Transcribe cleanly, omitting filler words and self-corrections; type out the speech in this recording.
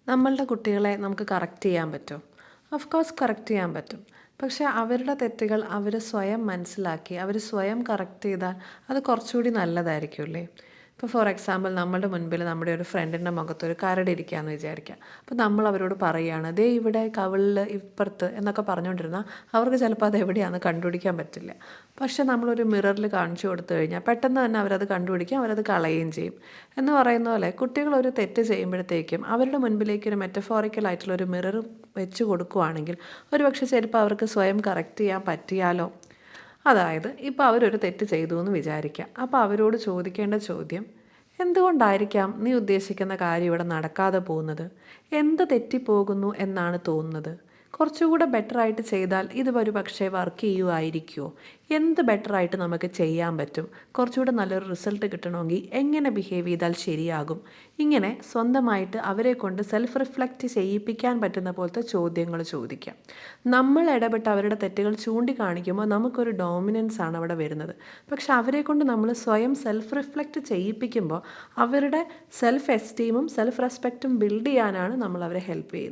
നമ്മളുടെ കുട്ടികളെ നമുക്ക് കറക്റ്റ് ചെയ്യാൻ പറ്റുമോ? ഓഫ് കോഴ്സ് കറക്റ്റ് ചെയ്യാൻ പറ്റും. പക്ഷേ അവരുടെ തെറ്റുകൾ അവർ സ്വയം മനസ്സിലാക്കി അവർ സ്വയം കറക്റ്റ് ചെയ്താൽ അത് കുറച്ചുകൂടി നല്ലതായിരിക്കുമല്ലേ? ഇപ്പോൾ ഫോർ എക്സാമ്പിൾ നമ്മുടെ മുൻപിൽ നമ്മുടെ ഒരു ഫ്രണ്ടിൻ്റെ മുഖത്തൊരു കരട് ഇരിക്കുകയെന്ന് വിചാരിക്കുക. അപ്പോൾ നമ്മൾ അവരോട് പറയുകയാണ്, ദേ ഇവിടെ കവിളിൽ ഇപ്പുറത്ത് എന്നൊക്കെ പറഞ്ഞുകൊണ്ടിരുന്നാൽ അവർക്ക് ചിലപ്പോൾ അത് എവിടെയാണെന്ന് കണ്ടുപിടിക്കാൻ പറ്റില്ല. പക്ഷേ നമ്മളൊരു മിററിൽ കാണിച്ചു കൊടുത്തു കഴിഞ്ഞാൽ പെട്ടെന്ന് തന്നെ അവരത് കണ്ടുപിടിക്കും, അവരത് കളയുകയും ചെയ്യും. എന്ന് പറയുന്ന പോലെ കുട്ടികൾ ഒരു തെറ്റ് ചെയ്യുമ്പോഴത്തേക്കും അവരുടെ മുൻപിലേക്ക് ഒരു മെറ്റഫോറിക്കൽ ആയിട്ടുള്ള ഒരു മിറർ വെച്ച് കൊടുക്കുകയാണെങ്കിൽ ഒരുപക്ഷെ ചിലപ്പോൾ അവർക്ക് സ്വയം കറക്റ്റ് ചെയ്യാൻ പറ്റിയാലോ. അതായത് ഇപ്പോൾ അവരൊരു തെറ്റ് ചെയ്തു എന്ന് വിചാരിക്കുക. അപ്പോൾ അവരോട് ചോദിക്കേണ്ട ചോദ്യം, എന്തുകൊണ്ടായിരിക്കാം നീ ഉദ്ദേശിക്കുന്ന കാര്യം ഇവിടെ നടക്കാതെ പോകുന്നത്? എന്ത് തെറ്റിപ്പോകുന്നു എന്നാണ് തോന്നുന്നത്? കുറച്ചുകൂടെ ബെറ്ററായിട്ട് ചെയ്താൽ ഇത് ഒരു പക്ഷേ വർക്ക് ചെയ്യുമായിരിക്കുമോ? എന്ത് ബെറ്ററായിട്ട് നമുക്ക് ചെയ്യാൻ പറ്റും? കുറച്ചുകൂടെ നല്ലൊരു റിസൾട്ട് കിട്ടണമെങ്കിൽ എങ്ങനെ ബിഹേവ് ചെയ്താൽ ശരിയാകും? ഇങ്ങനെ സ്വന്തമായിട്ട് അവരെ കൊണ്ട് സെൽഫ് റിഫ്ലക്റ്റ് ചെയ്യിപ്പിക്കാൻ പറ്റുന്ന പോലത്തെ ചോദ്യങ്ങൾ ചോദിക്കാം. നമ്മൾ ഇടപെട്ട് അവരുടെ തെറ്റുകൾ ചൂണ്ടിക്കാണിക്കുമ്പോൾ നമുക്കൊരു ഡോമിനൻസ് ആണ് അവിടെ വരുന്നത്. പക്ഷെ അവരെ കൊണ്ട് നമ്മൾ സ്വയം സെൽഫ് റിഫ്ലക്റ്റ് ചെയ്യിപ്പിക്കുമ്പോൾ അവരുടെ സെൽഫ് എസ്റ്റീമും സെൽഫ് റെസ്പെക്റ്റും ബിൽഡ് ചെയ്യാനാണ് നമ്മൾ അവരെ ഹെൽപ്പ് ചെയ്യുന്നത്.